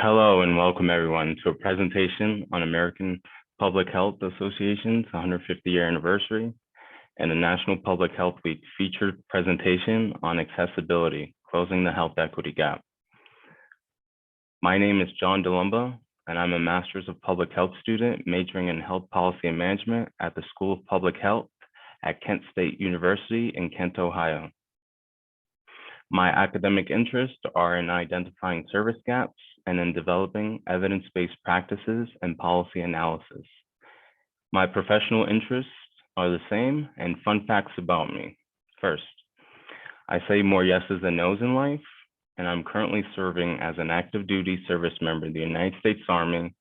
Hello and welcome everyone to a presentation on American Public Health Association's 150-year anniversary and the National Public Health Week featured presentation on accessibility, closing the health equity gap. My name is John DeLumba, and I'm a Master's of Public Health student majoring in Health Policy and Management at the School of Public Health at Kent State University in Kent, Ohio. My academic interests are in identifying service gaps and in developing evidence-based practices and policy analysis. My professional interests are the same, and fun facts about me. First, I say more yeses than nos in life, and I'm currently serving as an active duty service member of the United States Army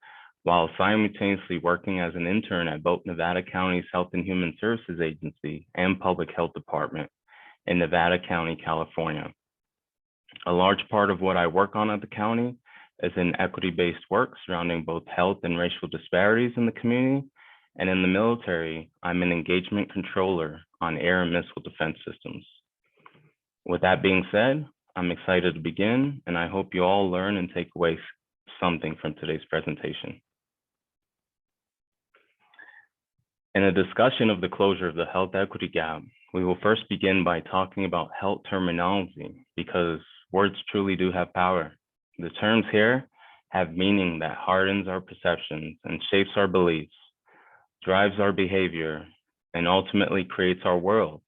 while simultaneously working as an intern at both Nevada County's Health and Human Services Agency and Public Health Department in Nevada County, California. A large part of what I work on at the county is in equity-based work surrounding both health and racial disparities in the community. And in the military, I'm an engagement controller on air and missile defense systems. With that being said, I'm excited to begin, and I hope you all learn and take away something from today's presentation. In a discussion of the closure of the health equity gap, we will first begin by talking about health terminology, because words truly do have power. The terms here have meaning that hardens our perceptions and shapes our beliefs, drives our behavior, and ultimately creates our world.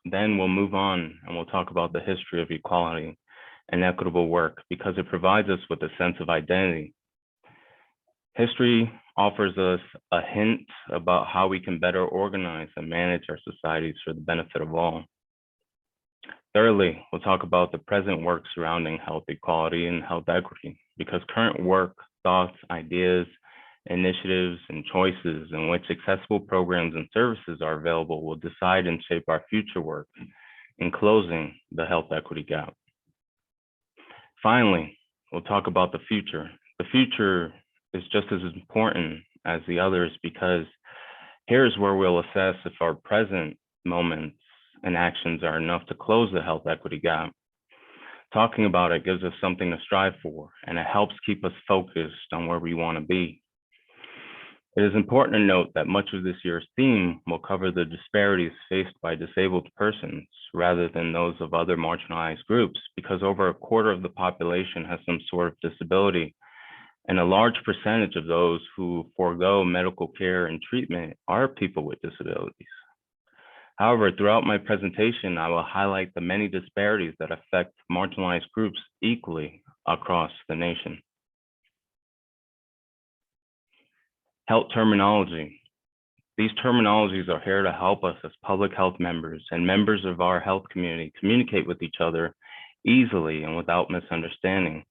Then we'll move on and we'll talk about the history of equality and equitable work because it provides us with a sense of identity. History offers us a hint about how we can better organize and manage our societies for the benefit of all. Thirdly, we'll talk about the present work surrounding health equality and health equity, because current work, thoughts, ideas, initiatives, and choices in which accessible programs and services are available will decide and shape our future work in closing the health equity gap. Finally, we'll talk about the future. The future is just as important as the others, because here's where we'll assess if our present moments and actions are enough to close the health equity gap. Talking about it gives us something to strive for, and it helps keep us focused on where we want to be. It is important to note that much of this year's theme will cover the disparities faced by disabled persons rather than those of other marginalized groups, because over a quarter of the population has some sort of disability, and a large percentage of those who forego medical care and treatment are people with disabilities. However, throughout my presentation, I will highlight the many disparities that affect marginalized groups equally across the nation. Health terminology. These terminologies are here to help us as public health members and members of our health community communicate with each other easily and without misunderstanding.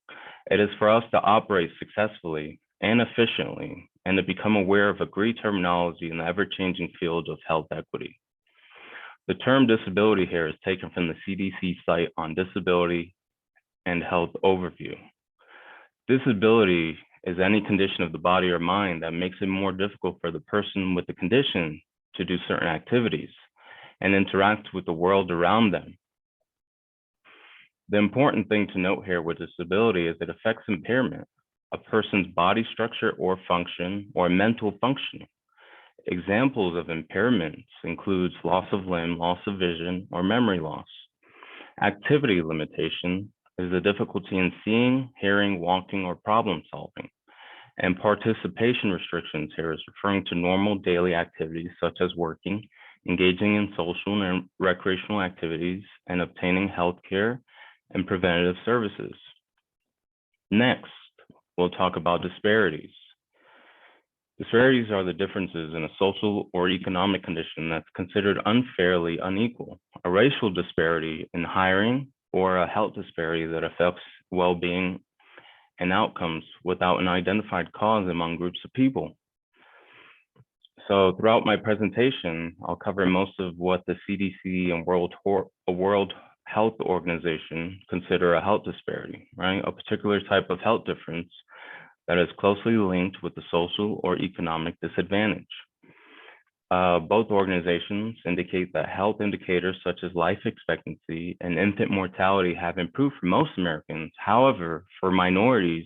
It is for us to operate successfully and efficiently and to become aware of agreed terminology in the ever-changing field of health equity. The term disability here is taken from the CDC site on disability and health overview. Disability is any condition of the body or mind that makes it more difficult for the person with the condition to do certain activities and interact with the world around them. The important thing to note here with disability is it affects impairment, a person's body structure or function or mental functioning. Examples of impairments includes loss of limb, loss of vision, or memory loss. Activity limitation is the difficulty in seeing, hearing, walking, or problem solving. And participation restrictions here is referring to normal daily activities such as working, engaging in social and recreational activities, and obtaining health care and preventative services. Next, we'll talk about disparities. Disparities are the differences in a social or economic condition that's considered unfairly unequal, a racial disparity in hiring, or a health disparity that affects well-being and outcomes without an identified cause among groups of people. So throughout my presentation, I'll cover most of what the CDC and World Health Organization consider a health disparity, right? A particular type of health difference that is closely linked with the social or economic disadvantage. Both organizations indicate that health indicators such as life expectancy and infant mortality have improved for most Americans. However, for minorities,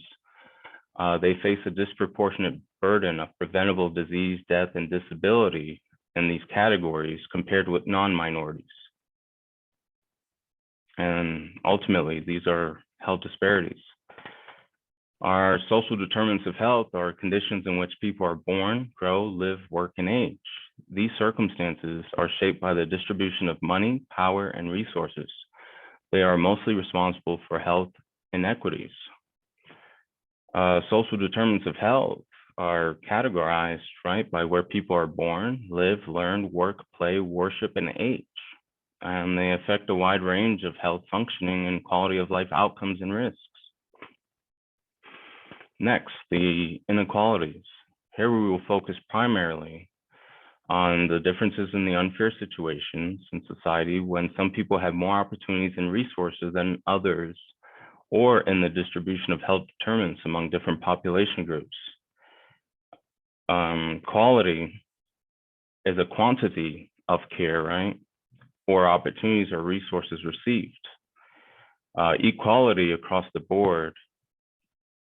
they face a disproportionate burden of preventable disease, death, and disability in these categories compared with non-minorities. And ultimately, these are health disparities. Our social determinants of health are conditions in which people are born, grow, live, work, and age. These circumstances are shaped by the distribution of money, power, and resources. They are mostly responsible for health inequities. Social determinants of health are categorized, right, by where people are born, live, learn, work, play, worship, and age. And they affect a wide range of health functioning and quality of life outcomes and risks. Next, the inequalities. Here we will focus primarily on the differences in the unfair situations in society when some people have more opportunities and resources than others, or in the distribution of health determinants among different population groups. Quality is a quantity of care, right? Or opportunities or resources received. Equality across the board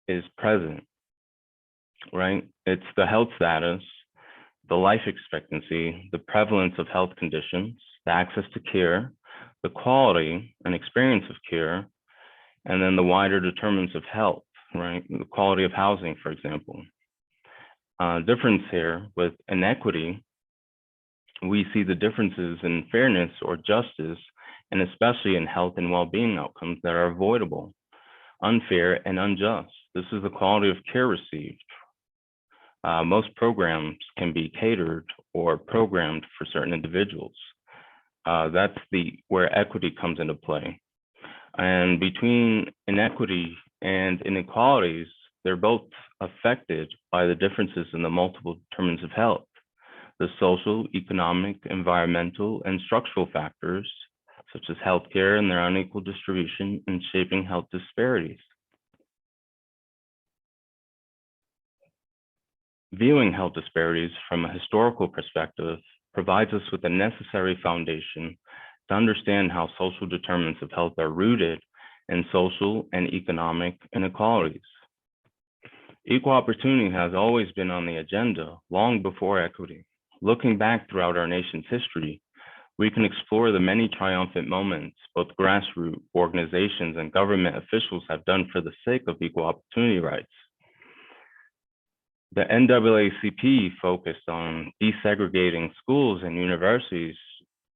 is present, right? It's the health status, the life expectancy, the prevalence of health conditions, the access to care, the quality and experience of care, and then the wider determinants of health, right? The quality of housing, for example. Difference here with inequity, we see the differences in fairness or justice, and especially in health and well-being outcomes that are avoidable, unfair, and unjust. This is the quality of care received. Most programs can be catered or programmed for certain individuals. That's where equity comes into play. And between inequity and inequalities, they're both affected by the differences in the multiple determinants of health, the social, economic, environmental, and structural factors, such as healthcare and their unequal distribution in shaping health disparities. Viewing health disparities from a historical perspective provides us with a necessary foundation to understand how social determinants of health are rooted in social and economic inequalities. Equal opportunity has always been on the agenda long before equity. Looking back throughout our nation's history, we can explore the many triumphant moments both grassroots organizations and government officials have done for the sake of equal opportunity rights. The NAACP focused on desegregating schools and universities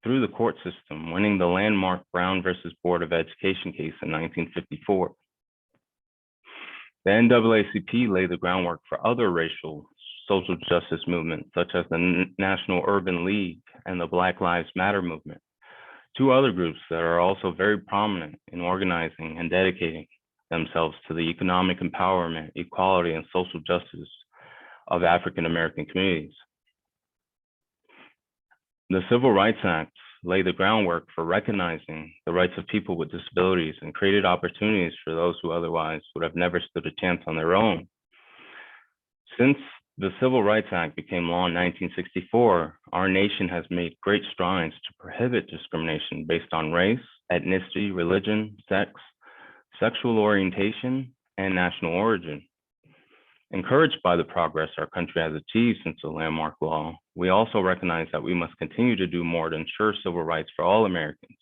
through the court system, winning the landmark Brown versus Board of Education case in 1954. The NAACP laid the groundwork for other racial social justice movements, such as the National Urban League and the Black Lives Matter movement, two other groups that are also very prominent in organizing and dedicating themselves to the economic empowerment, equality, and social justice of African American communities. The Civil Rights Act laid the groundwork for recognizing the rights of people with disabilities and created opportunities for those who otherwise would have never stood a chance on their own. Since the Civil Rights Act became law in 1964, our nation has made great strides to prohibit discrimination based on race, ethnicity, religion, sex, sexual orientation, and national origin. Encouraged by the progress our country has achieved since the landmark law, we also recognize that we must continue to do more to ensure civil rights for all Americans.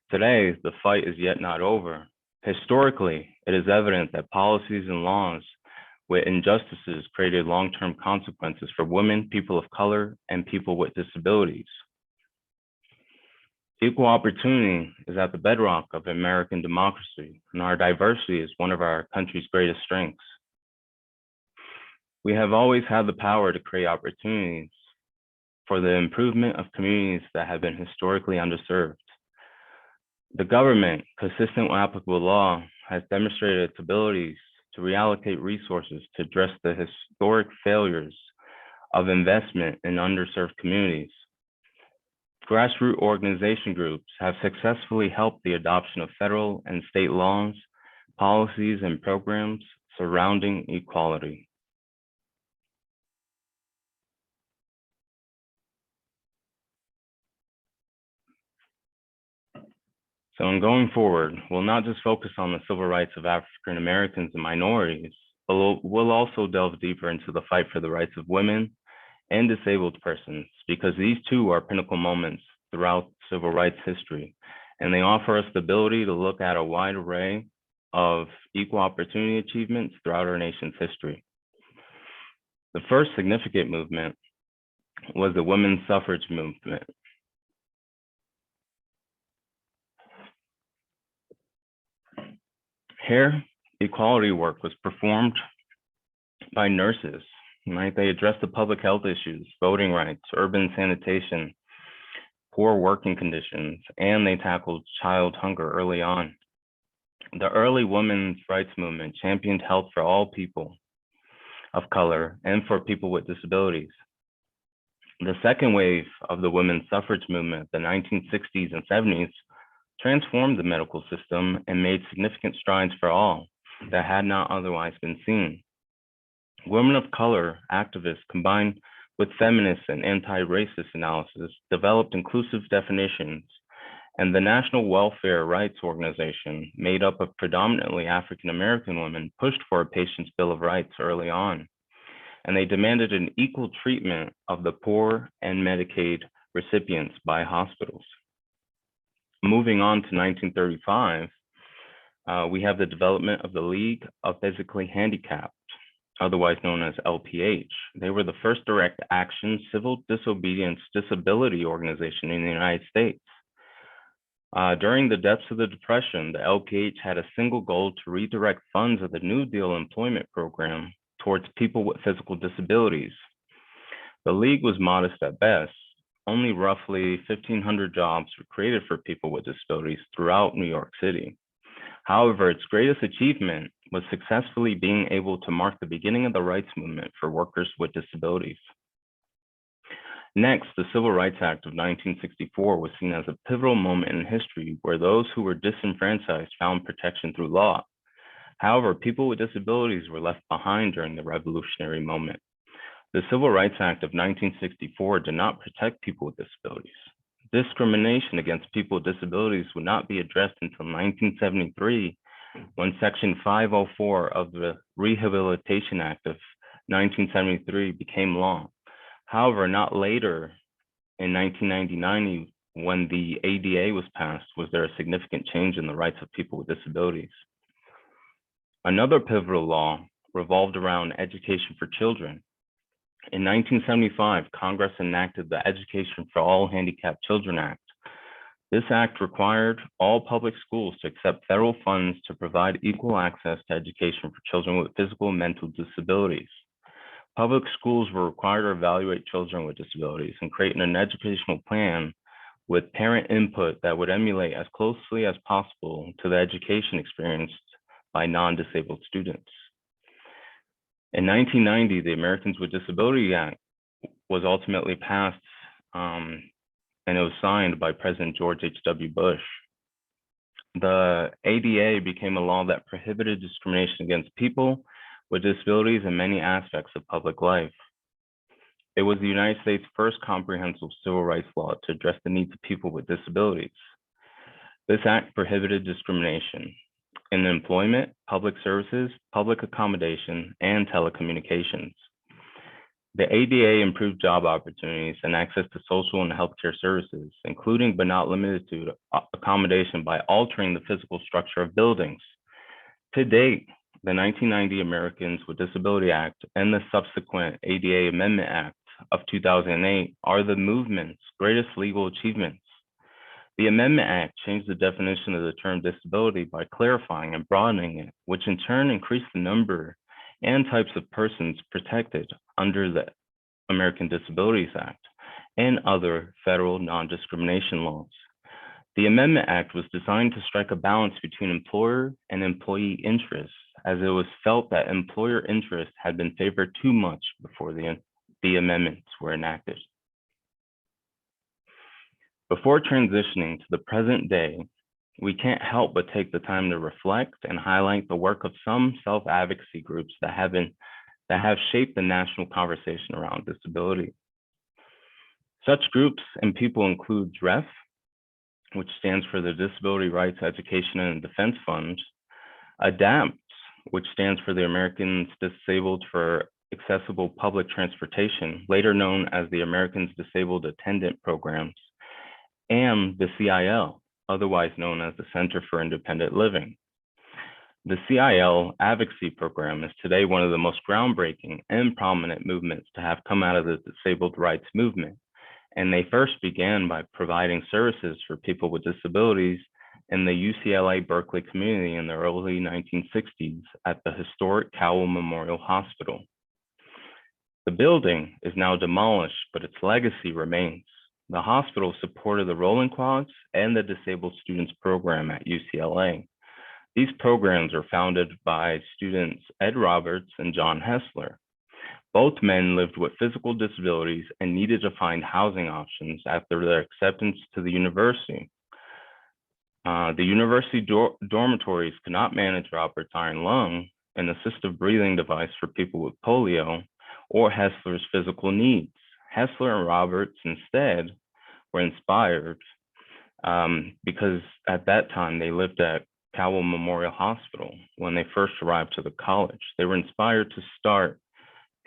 Today, the fight is yet not over. Historically, it is evident that policies and laws with injustices created long-term consequences for women, people of color, and people with disabilities. Equal opportunity is at the bedrock of American democracy, and our diversity is one of our country's greatest strengths. We have always had the power to create opportunities for the improvement of communities that have been historically underserved. The government, consistent with applicable law, has demonstrated its abilities to reallocate resources to address the historic failures of investment in underserved communities. Grassroots organization groups have successfully helped the adoption of federal and state laws, policies, and programs surrounding equality. So in going forward, we'll not just focus on the civil rights of African Americans and minorities, but we'll also delve deeper into the fight for the rights of women and disabled persons, because these two are pinnacle moments throughout civil rights history, and they offer us the ability to look at a wide array of equal opportunity achievements throughout our nation's history. The first significant movement was the women's suffrage movement. Here, equality work was performed by nurses, right? They addressed the public health issues, voting rights, urban sanitation, poor working conditions, and they tackled child hunger early on. The early women's rights movement championed health for all people of color and for people with disabilities. The second wave of the women's suffrage movement, the 1960s and 70s, transformed the medical system and made significant strides for all that had not otherwise been seen. Women of color activists, combined with feminist and anti-racist analysis, developed inclusive definitions, and the National Welfare Rights Organization, made up of predominantly African-American women, pushed for a patient's Bill of Rights early on, and they demanded an equal treatment of the poor and Medicaid recipients by hospitals. Moving on to 1935, we have the development of the League of Physically Handicapped, otherwise known as LPH. They were the first direct action civil disobedience disability organization in the United States. During the depths of the Depression, the LPH had a single goal to redirect funds of the New Deal employment program towards people with physical disabilities. The League was modest at best. Only roughly 1,500 jobs were created for people with disabilities throughout New York City. However, its greatest achievement was successfully being able to mark the beginning of the rights movement for workers with disabilities. Next, the Civil Rights Act of 1964 was seen as a pivotal moment in history where those who were disenfranchised found protection through law. However, people with disabilities were left behind during the revolutionary moment. The Civil Rights Act of 1964 did not protect people with disabilities. Discrimination against people with disabilities would not be addressed until 1973, when Section 504 of the Rehabilitation Act of 1973 became law. However, not later in 1999, when the ADA was passed, was there a significant change in the rights of people with disabilities. Another pivotal law revolved around education for children. In 1975, Congress enacted the Education for All Handicapped Children Act. This act required all public schools to accept federal funds to provide equal access to education for children with physical and mental disabilities. Public schools were required to evaluate children with disabilities and create an educational plan with parent input that would emulate as closely as possible to the education experienced by non-disabled students. In 1990, the Americans with Disabilities Act was ultimately passed, and it was signed by President George H.W. Bush. The ADA became a law that prohibited discrimination against people with disabilities in many aspects of public life. It was the United States' first comprehensive civil rights law to address the needs of people with disabilities. This act prohibited discrimination in employment, public services, public accommodation, and telecommunications. The ADA improved job opportunities and access to social and healthcare services, including but not limited to accommodation by altering the physical structure of buildings. To date, the 1990 Americans with Disabilities Act and the subsequent ADA Amendment Act of 2008 are the movement's greatest legal achievements. The Amendment Act changed the definition of the term disability by clarifying and broadening it, which in turn increased the number and types of persons protected under the American Disabilities Act and other federal non-discrimination laws. The Amendment Act was designed to strike a balance between employer and employee interests, as it was felt that employer interests had been favored too much before the amendments were enacted. Before transitioning to the present day, we can't help but take the time to reflect and highlight the work of some self-advocacy groups that have shaped the national conversation around disability. Such groups and people include DREF, which stands for the Disability Rights Education and Defense Fund, ADAPT, which stands for the Americans Disabled for Accessible Public Transportation, later known as the Americans Disabled Attendant Programs, and the CIL, otherwise known as the Center for Independent Living. The CIL advocacy program is today one of the most groundbreaking and prominent movements to have come out of the disabled rights movement. And they first began by providing services for people with disabilities in the UCLA Berkeley community in the early 1960s at the historic Cowell Memorial Hospital. The building is now demolished, but its legacy remains. The hospital supported the Rolling Quads and the Disabled Students Program at UCLA. These programs are founded by students Ed Roberts and John Hessler. Both men lived with physical disabilities and needed to find housing options after their acceptance to the university. The university dormitories could not manage Robert's iron lung, an assistive breathing device for people with polio, or Hessler's physical needs. Hessler and Roberts instead were inspired because at that time they lived at Cowell Memorial Hospital when they first arrived to the college. They were inspired to start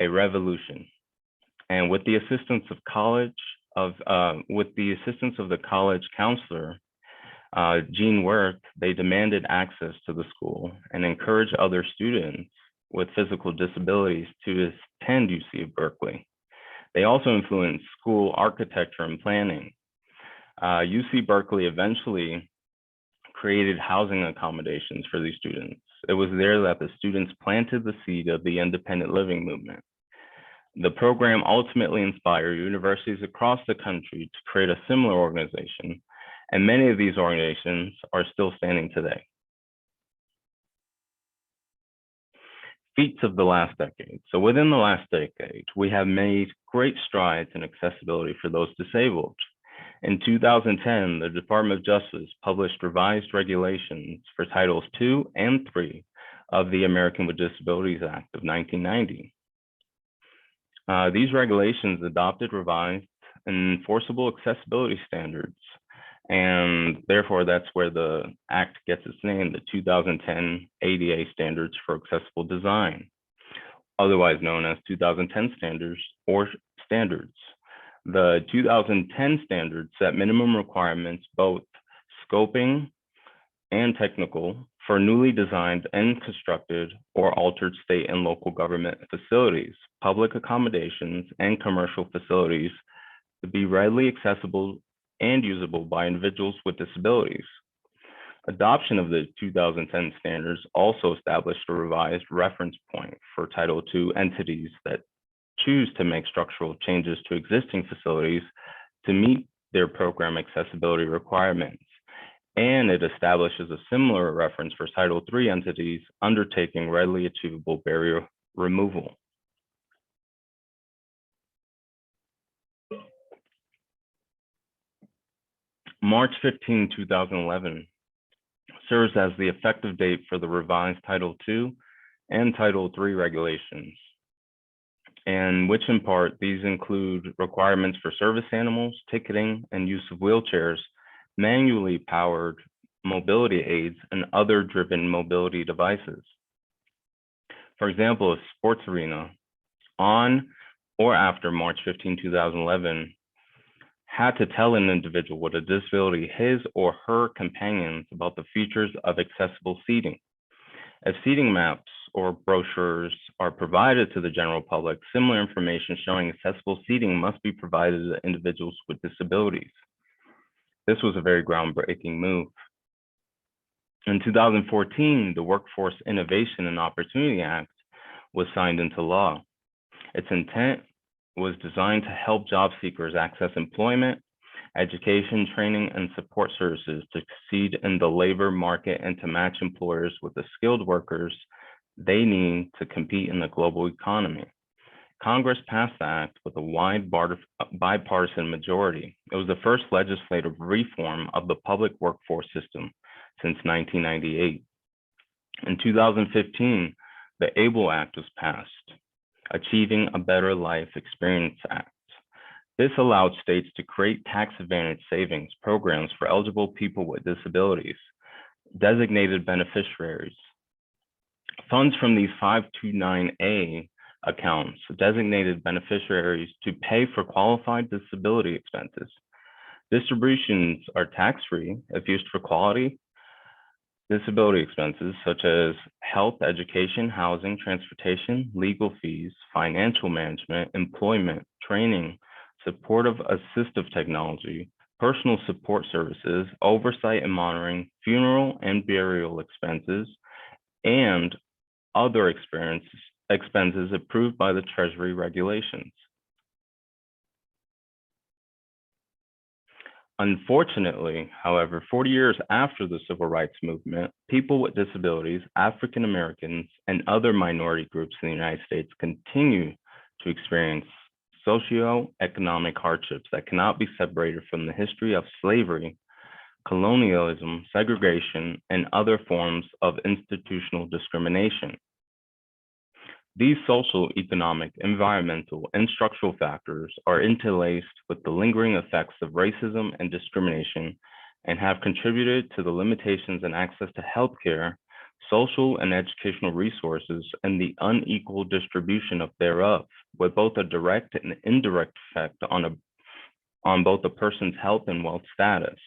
a revolution, and with the assistance of the college counselor, Jean Wirth, they demanded access to the school and encouraged other students with physical disabilities to attend UC Berkeley. They also influenced school architecture and planning. UC Berkeley eventually created housing accommodations for these students. It was there that the students planted the seed of the independent living movement. The program ultimately inspired universities across the country to create a similar organization, and many of these organizations are still standing today. Feats of the last decade. So within the last decade, we have made great strides in accessibility for those disabled. In 2010, the Department of Justice published revised regulations for Titles II and III of the American with Disabilities Act of 1990. These regulations adopted revised and enforceable accessibility standards, and therefore that's where the Act gets its name, the 2010 ADA Standards for Accessible Design, otherwise known as 2010 standards or standards. The 2010 standards set minimum requirements, both scoping and technical, for newly designed and constructed or altered state and local government facilities, public accommodations, and commercial facilities to be readily accessible and usable by individuals with disabilities. Adoption of the 2010 standards also established a revised reference point for Title II entities that choose to make structural changes to existing facilities to meet their program accessibility requirements. And it establishes a similar reference for Title III entities undertaking readily achievable barrier removal. March 15, 2011 serves as the effective date for the revised Title II and Title III regulations, and which in part these include requirements for service animals, ticketing, and use of wheelchairs, manually powered mobility aids, and other driven mobility devices. For example, a sports arena on or after March 15, 2011 had to tell an individual with a disability, his or her companions, about the features of accessible seating. If seating maps or brochures are provided to the general public, similar information showing accessible seating must be provided to individuals with disabilities. This was a very groundbreaking move. In 2014, the Workforce Innovation and Opportunity Act was signed into law. Its intent was designed to help job seekers access employment, education, training, and support services to succeed in the labor market and to match employers with the skilled workers they need to compete in the global economy. Congress passed the act with a wide bipartisan majority. It was the first legislative reform of the public workforce system since 1998. In 2015, the ABLE Act was passed, Achieving a Better Life Experience Act. This allowed states to create tax advantage savings programs for eligible people with disabilities, designated beneficiaries. Funds from these 529A accounts designated beneficiaries to pay for qualified disability expenses. Distributions are tax-free if used for quality disability expenses such as health, education, housing, transportation, legal fees, financial management, employment, training, supportive assistive technology, personal support services, oversight and monitoring, funeral and burial expenses, and other expenses approved by the Treasury regulations. Unfortunately, however, 40 years after the Civil Rights Movement, people with disabilities, African Americans, and other minority groups in the United States continue to experience socioeconomic hardships that cannot be separated from the history of slavery, colonialism, segregation, and other forms of institutional discrimination. These social, economic, environmental, and structural factors are interlaced with the lingering effects of racism and discrimination and have contributed to the limitations in access to healthcare, social and educational resources, and the unequal distribution of thereof, with both a direct and indirect effect on both a person's health and wealth status.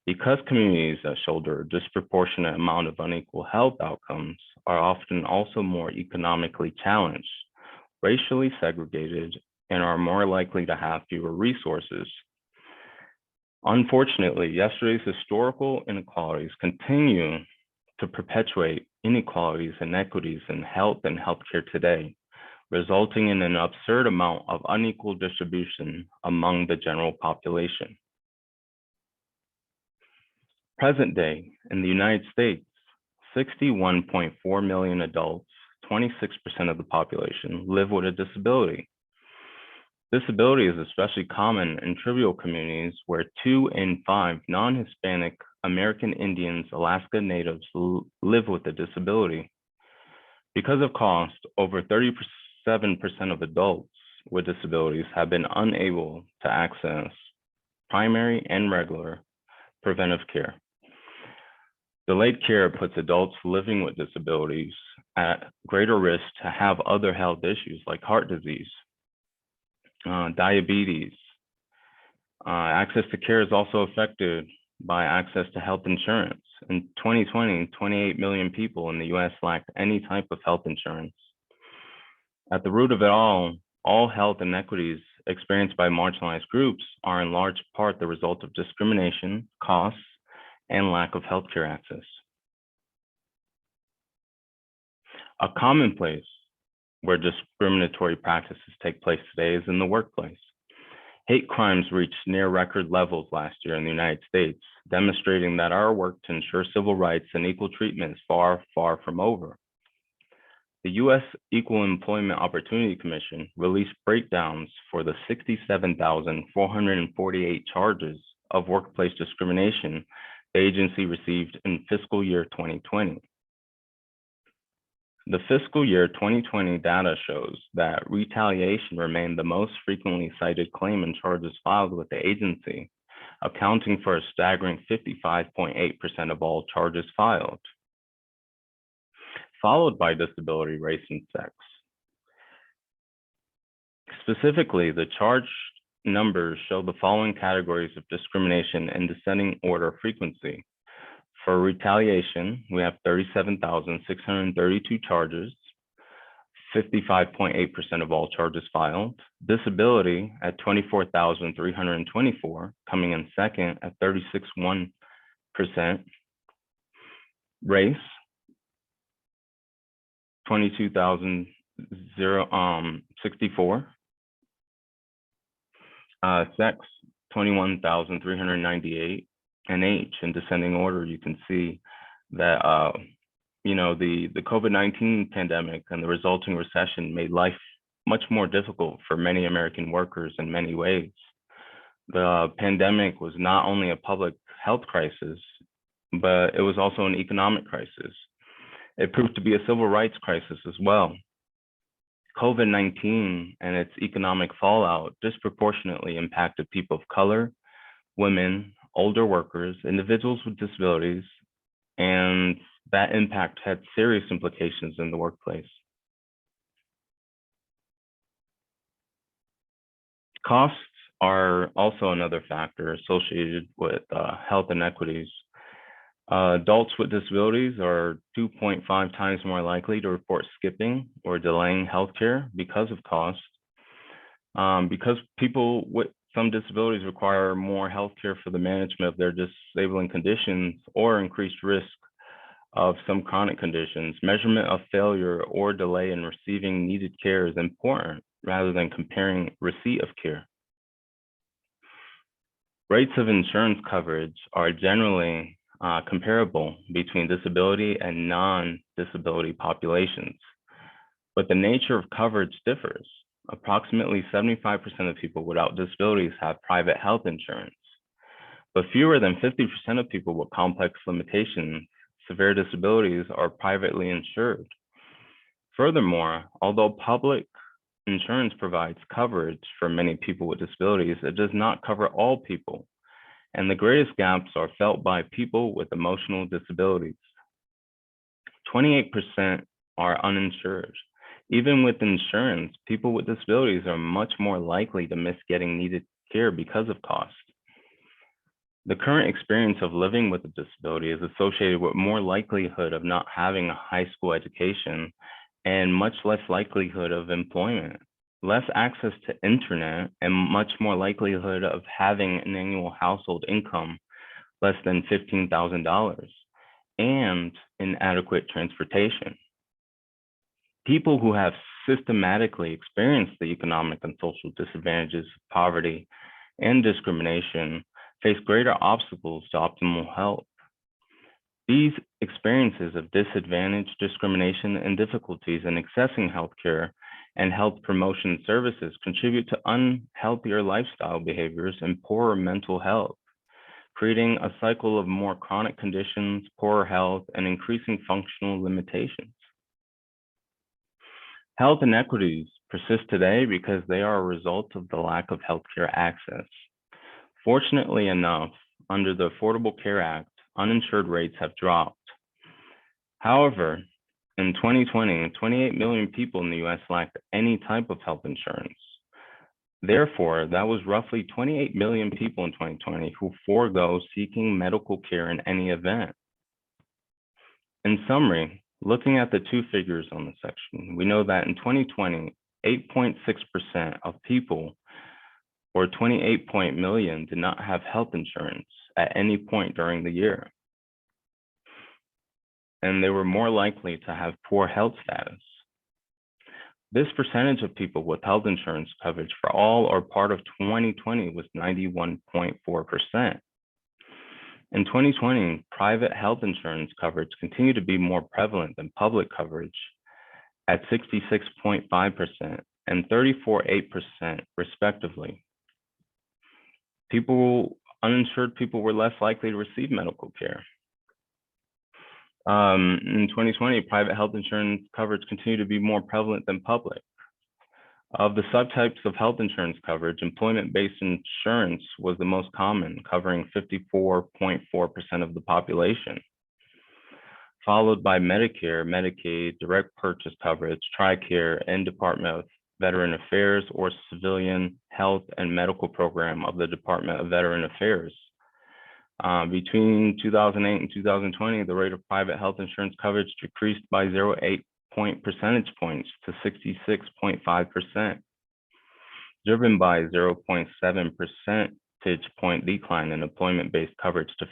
Because communities that shoulder a disproportionate amount of unequal health outcomes are often also more economically challenged, racially segregated, and are more likely to have fewer resources. Unfortunately, yesterday's historical inequalities continue to perpetuate inequalities and inequities in health and healthcare today, resulting in an absurd amount of unequal distribution among the general population. Present day, in the United States, 61.4 million adults, 26% of the population, live with a disability. Disability is especially common in tribal communities where 2 in 5 non-Hispanic American Indians, Alaska Natives live with a disability. Because of cost, over 37% of adults with disabilities have been unable to access primary and regular preventive care. Delayed care puts adults living with disabilities at greater risk to have other health issues like heart disease, diabetes. Access to care is also affected by access to health insurance. In 2020, 28 million people in the US lacked any type of health insurance. At the root of it all health inequities experienced by marginalized groups are in large part the result of discrimination, costs, and lack of healthcare access. A common place where discriminatory practices take place today is in the workplace. Hate crimes reached near record levels last year in the United States, demonstrating that our work to ensure civil rights and equal treatment is far, far from over. The U.S. Equal Employment Opportunity Commission released breakdowns for the 67,448 charges of workplace discrimination the agency received in fiscal year 2020. The fiscal year 2020 data shows that retaliation remained the most frequently cited claim in charges filed with the agency, accounting for a staggering 55.8% of all charges filed, followed by disability, race, and sex. Specifically, the charge numbers show the following categories of discrimination in descending order of frequency. For retaliation, we have 37,632 charges, 55.8% of all charges filed. Disability at 24,324, coming in second at 36.1%. Race, 22,064. Sex, 21,398. And age, in descending order, you can see that the COVID-19 pandemic and the resulting recession made life much more difficult for many American workers in many ways. The pandemic was not only a public health crisis, but it was also an economic crisis. It proved to be a civil rights crisis as well. COVID-19 and its economic fallout disproportionately impacted people of color, women, older workers, individuals with disabilities, and that impact had serious implications in the workplace. Costs are also another factor associated with health inequities. Adults with disabilities are 2.5 times more likely to report skipping or delaying healthcare because of cost. Because people with some disabilities require more healthcare for the management of their disabling conditions or increased risk of some chronic conditions, measurement of failure or delay in receiving needed care is important rather than comparing receipt of care. Rates of insurance coverage are generally comparable between disability and non-disability populations, but the nature of coverage differs. Approximately 75% of people without disabilities have private health insurance, but fewer than 50% of people with complex limitations, severe disabilities, are privately insured. Furthermore, although public insurance provides coverage for many people with disabilities, it does not cover all people, and the greatest gaps are felt by people with emotional disabilities. 28% are uninsured. Even with insurance, people with disabilities are much more likely to miss getting needed care because of cost. The current experience of living with a disability is associated with more likelihood of not having a high school education and much less likelihood of employment, less access to internet, and much more likelihood of having an annual household income less than $15,000, and inadequate transportation. People who have systematically experienced the economic and social disadvantages of poverty and discrimination face greater obstacles to optimal health. These experiences of disadvantage, discrimination, and difficulties in accessing healthcare and health promotion services contribute to unhealthier lifestyle behaviors and poorer mental health, creating a cycle of more chronic conditions, poorer health, and increasing functional limitations. Health inequities persist today because they are a result of the lack of healthcare access. Fortunately enough, under the Affordable Care Act, uninsured rates have dropped. However, in 2020, 28 million people in the US lacked any type of health insurance. Therefore, that was roughly 28 million people in 2020 who forego seeking medical care in any event. In summary, looking at the two figures on the section, we know that in 2020, 8.6% of people, or 28 million, did not have health insurance at any point during the year. And they were more likely to have poor health status. This percentage of people with health insurance coverage for all or part of 2020 was 91.4%. In 2020, private health insurance coverage continued to be more prevalent than public coverage at 66.5% and 34.8% respectively. Uninsured people were less likely to receive medical care. In 2020, private health insurance coverage continued to be more prevalent than public. Of the subtypes of health insurance coverage, employment-based insurance was the most common, covering 54.4% of the population, followed by Medicare, Medicaid, direct purchase coverage, TRICARE, and Department of Veteran Affairs or Civilian Health and Medical Program of the Department of Veteran Affairs. Between 2008 and 2020, the rate of private health insurance coverage decreased by 0.8 percentage points to 66.5%, driven by 0.7 percentage point decline in employment-based coverage to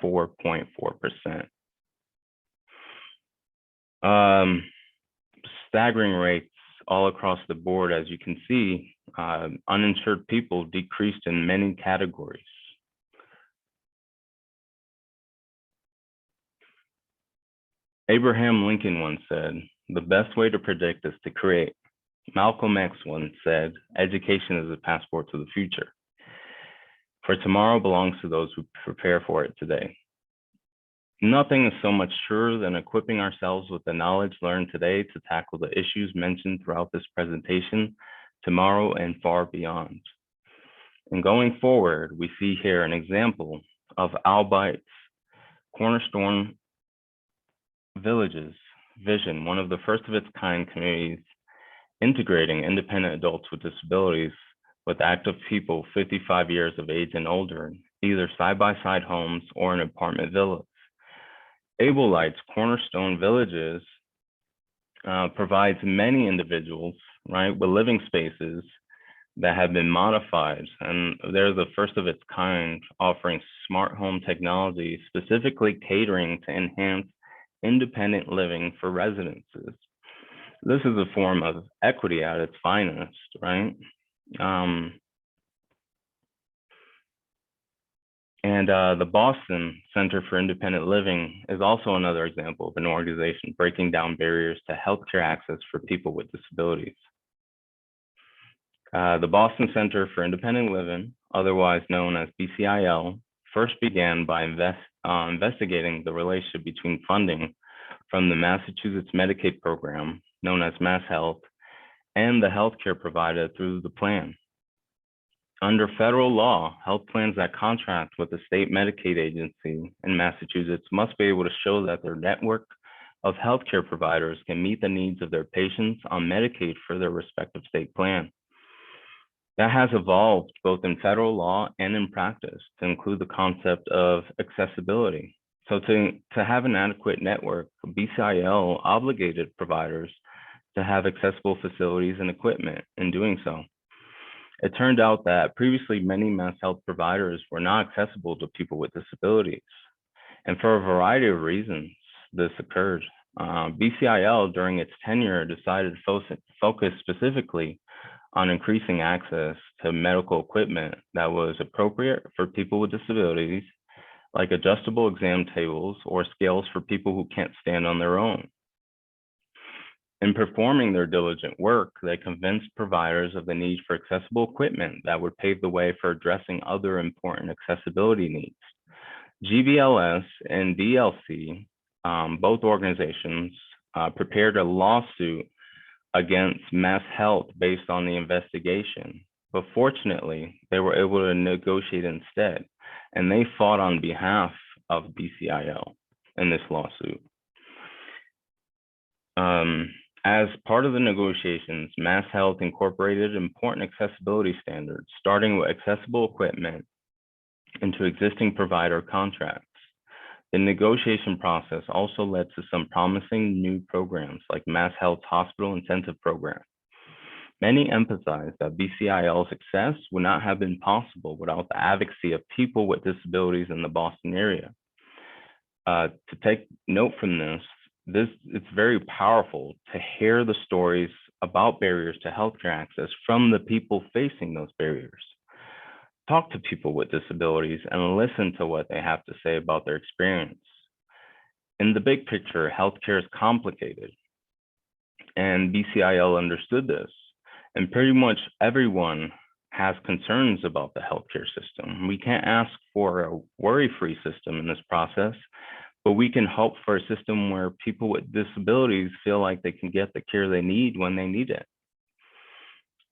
54.4%. Staggering rates all across the board, as you can see, uninsured people decreased in many categories. Abraham Lincoln once said, "The best way to predict is to create." Malcolm X once said, "Education is a passport to the future." For tomorrow belongs to those who prepare for it today. Nothing is so much truer than equipping ourselves with the knowledge learned today to tackle the issues mentioned throughout this presentation tomorrow and far beyond. And going forward, we see here an example of Albite's Cornerstone Villages vision, one of the first of its kind communities integrating independent adults with disabilities with active people 55 years of age and older, either side-by-side homes or in apartment villas. Able-Lite's Cornerstone Villages provides many individuals, right, with living spaces that have been modified, and they're the first of its kind, offering smart home technology, specifically catering to enhance independent living for residences. This is a form of equity at its finest, right? The Boston Center for Independent Living is also another example of an organization breaking down barriers to healthcare access for people with disabilities. The Boston Center for Independent Living, otherwise known as BCIL, first began by investigating the relationship between funding from the Massachusetts Medicaid program, known as MassHealth, and the healthcare provided through the plan. Under federal law, health plans that contract with the state Medicaid agency in Massachusetts must be able to show that their network of healthcare providers can meet the needs of their patients on Medicaid for their respective state plan. That has evolved both in federal law and in practice to include the concept of accessibility. So to have an adequate network, BCIL obligated providers to have accessible facilities and equipment in doing so. It turned out that previously many MassHealth providers were not accessible to people with disabilities. And for a variety of reasons, this occurred. BCIL during its tenure decided to focus specifically on increasing access to medical equipment that was appropriate for people with disabilities, like adjustable exam tables or scales for people who can't stand on their own. In performing their diligent work, they convinced providers of the need for accessible equipment that would pave the way for addressing other important accessibility needs. GBLS and DLC, both organizations, prepared a lawsuit against MassHealth based on the investigation, but fortunately, they were able to negotiate instead, and they fought on behalf of BCIL in this lawsuit. As part of the negotiations, MassHealth incorporated important accessibility standards, starting with accessible equipment into existing provider contracts. The negotiation process also led to some promising new programs like MassHealth's Hospital Incentive Program. Many emphasize that BCIL's success would not have been possible without the advocacy of people with disabilities in the Boston area. To take note from this, it's very powerful to hear the stories about barriers to healthcare access from the people facing those barriers. Talk to people with disabilities and listen to what they have to say about their experience. In the big picture, healthcare is complicated, and BCIL understood this, and pretty much everyone has concerns about the healthcare system. We can't ask for a worry-free system in this process, but we can hope for a system where people with disabilities feel like they can get the care they need when they need it.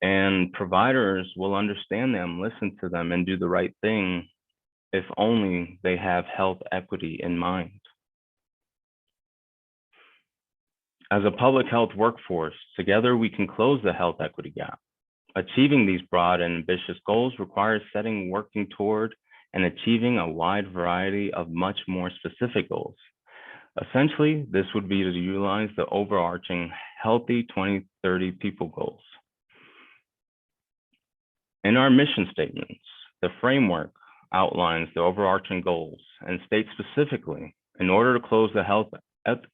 And providers will understand them, listen to them, and do the right thing if only they have health equity in mind. As a public health workforce, together we can close the health equity gap. Achieving these broad and ambitious goals requires setting, working toward, and achieving a wide variety of much more specific goals. Essentially, this would be to utilize the overarching Healthy 2030 People Goals. In our mission statements, the framework outlines the overarching goals and states specifically, in order to close the health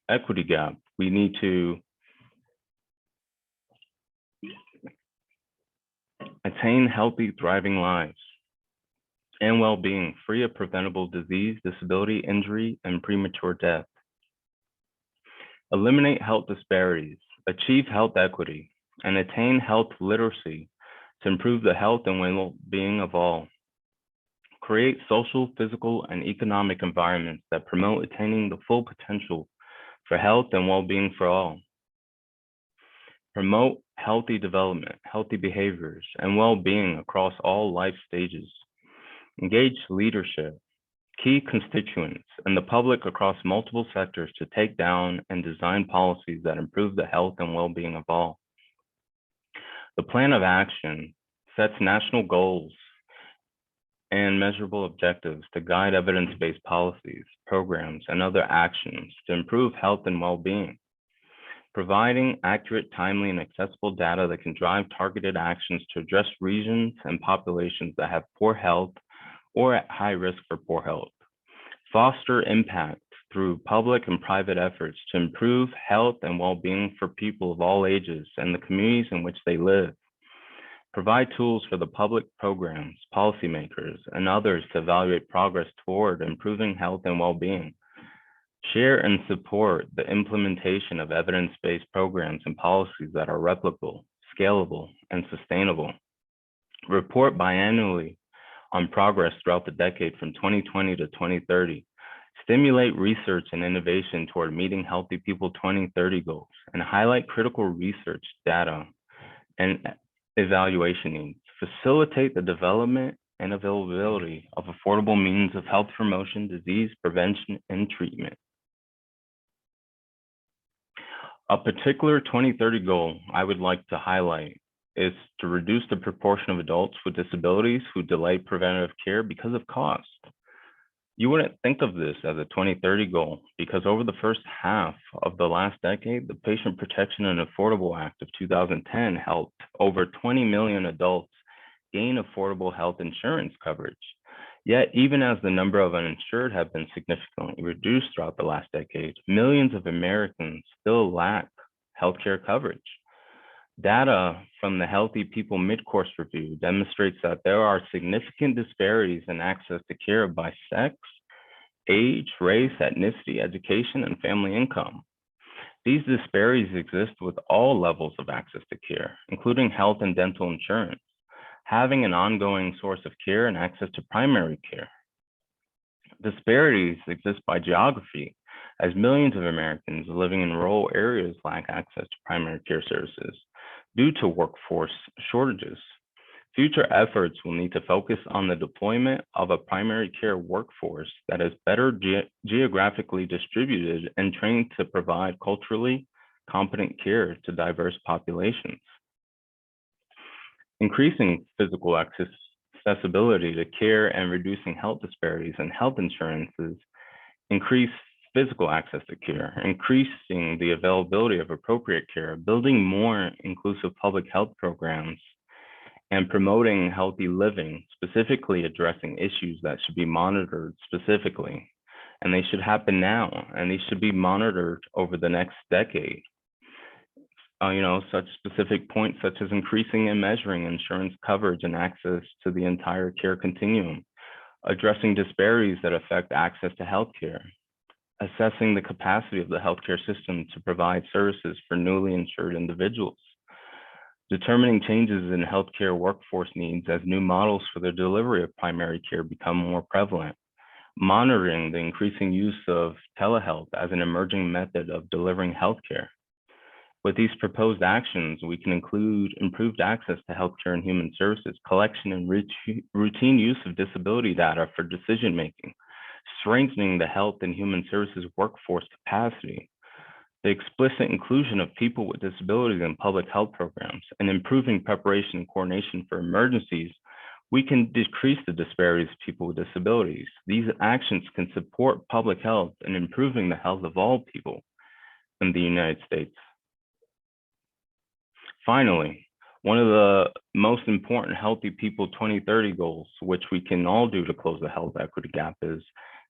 equity gap, we need to attain healthy, thriving lives and well-being, free of preventable disease, disability, injury, and premature death. Eliminate health disparities, achieve health equity, and attain health literacy to improve the health and well-being of all. create social, physical, and economic environments that promote attaining the full potential for health and well-being for all. Promote healthy development, healthy behaviors, and well-being across all life stages. Engage leadership, key constituents, and the public across multiple sectors to take down and design policies that improve the health and well-being of all. The plan of action sets national goals and measurable objectives to guide evidence-based policies, programs, and other actions to improve health and well-being. Providing accurate, timely, and accessible data that can drive targeted actions to address regions and populations that have poor health or at high risk for poor health. Foster impact through public and private efforts to improve health and well-being for people of all ages and the communities in which they live. Provide tools for the public programs, policymakers, and others to evaluate progress toward improving health and well-being. Share and support the implementation of evidence-based programs and policies that are replicable, scalable, and sustainable. Report biannually on progress throughout the decade from 2020 to 2030. Stimulate research and innovation toward meeting Healthy People 2030 goals, and highlight critical research data and evaluation needs. Facilitate the development and availability of affordable means of health promotion, disease prevention, and treatment. A particular 2030 goal I would like to highlight is to reduce the proportion of adults with disabilities who delay preventative care because of cost. You wouldn't think of this as a 2030 goal because over the first half of the last decade, the Patient Protection and Affordable Act of 2010 helped over 20 million adults gain affordable health insurance coverage. Yet, even as the number of uninsured have been significantly reduced throughout the last decade, millions of Americans still lack healthcare coverage. Data from the Healthy People Mid-Course Review demonstrates that there are significant disparities in access to care by sex, age, race, ethnicity, education, and family income. These disparities exist with all levels of access to care, including health and dental insurance, having an ongoing source of care and access to primary care. Disparities exist by geography, as millions of Americans living in rural areas lack access to primary care services due to workforce shortages. Future efforts will need to focus on the deployment of a primary care workforce that is better geographically distributed and trained to provide culturally competent care to diverse populations. Increasing physical accessibility to care and reducing health disparities in health insurances increase physical access to care, increasing the availability of appropriate care, building more inclusive public health programs, and promoting healthy living, specifically addressing issues that should be monitored specifically. And they should happen now, and they should be monitored over the next decade. Such specific points such as increasing and measuring insurance coverage and access to the entire care continuum, addressing disparities that affect access to healthcare, assessing the capacity of the healthcare system to provide services for newly insured individuals, determining changes in healthcare workforce needs as new models for the delivery of primary care become more prevalent, monitoring the increasing use of telehealth as an emerging method of delivering healthcare. With these proposed actions, we can include improved access to healthcare and human services, collection and routine use of disability data for decision-making, strengthening the health and human services workforce capacity, the explicit inclusion of people with disabilities in public health programs, and improving preparation and coordination for emergencies, we can decrease the disparities of people with disabilities. These actions can support public health and improving the health of all people in the United States. Finally, one of the most important Healthy People 2030 goals, which we can all do to close the health equity gap, is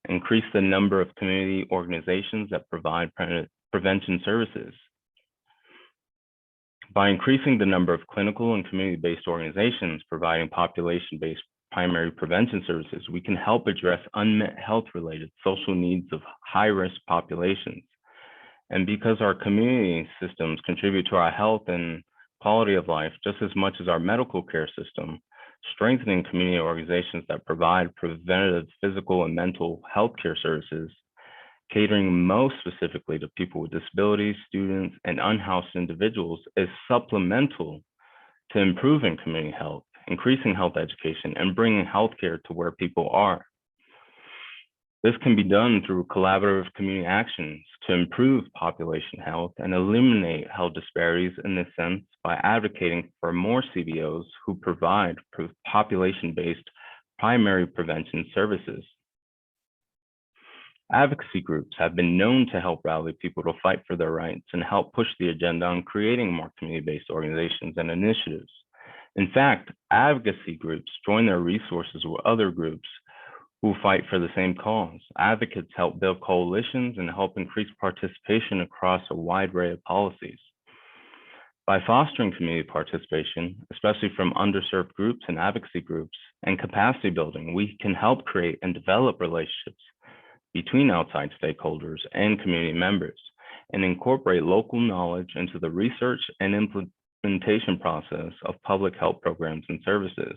increase the number of community organizations that provide prevention services. By increasing the number of clinical and community-based organizations providing population-based primary prevention services, we can help address unmet health-related social needs of high-risk populations. And because our community systems contribute to our health and quality of life just as much as our medical care system, strengthening community organizations that provide preventative physical and mental health care services, catering most specifically to people with disabilities, students, and unhoused individuals is supplemental to improving community health, increasing health education, and bringing healthcare to where people are. This can be done through collaborative community actions to improve population health and eliminate health disparities in this sense by advocating for more CBOs who provide population-based primary prevention services. Advocacy groups have been known to help rally people to fight for their rights and help push the agenda on creating more community-based organizations and initiatives. In fact, advocacy groups join their resources with other groups who fight for the same cause. Advocates help build coalitions and help increase participation across a wide array of policies. By fostering community participation, especially from underserved groups and advocacy groups, and capacity building, we can help create and develop relationships between outside stakeholders and community members, and incorporate local knowledge into the research and implementation process of public health programs and services.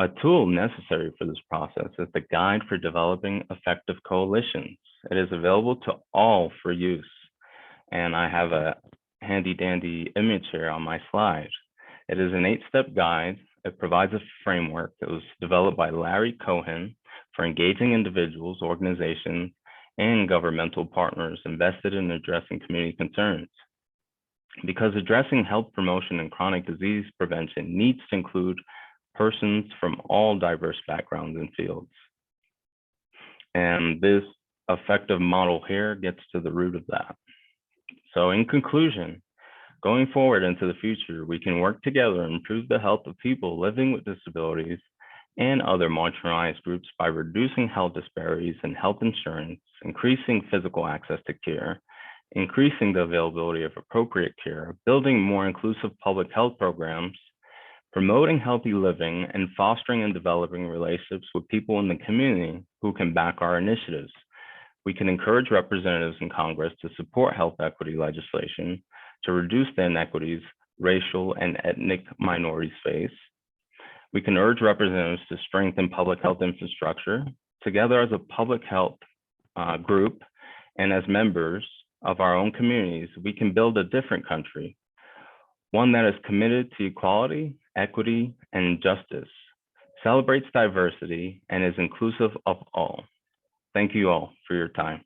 A tool necessary for this process is the Guide for Developing Effective Coalitions. It is available to all for use, and I have a handy dandy image here on my slide. It is an 8-step guide. It provides a framework that was developed by Larry Cohen for engaging individuals, organizations, and governmental partners invested in addressing community concerns. Because addressing health promotion and chronic disease prevention needs to include persons from all diverse backgrounds and fields. And this effective model here gets to the root of that. So in conclusion, going forward into the future, we can work together and improve the health of people living with disabilities and other marginalized groups by reducing health disparities in health insurance, increasing physical access to care, increasing the availability of appropriate care, building more inclusive public health programs, promoting healthy living, and fostering and developing relationships with people in the community who can back our initiatives. We can encourage representatives in Congress to support health equity legislation to reduce the inequities racial and ethnic minorities face. We can urge representatives to strengthen public health infrastructure. Together as a public health group and as members of our own communities, we can build a different country, one that is committed to equality, equity, and justice, celebrates diversity, and is inclusive of all. Thank you all for your time.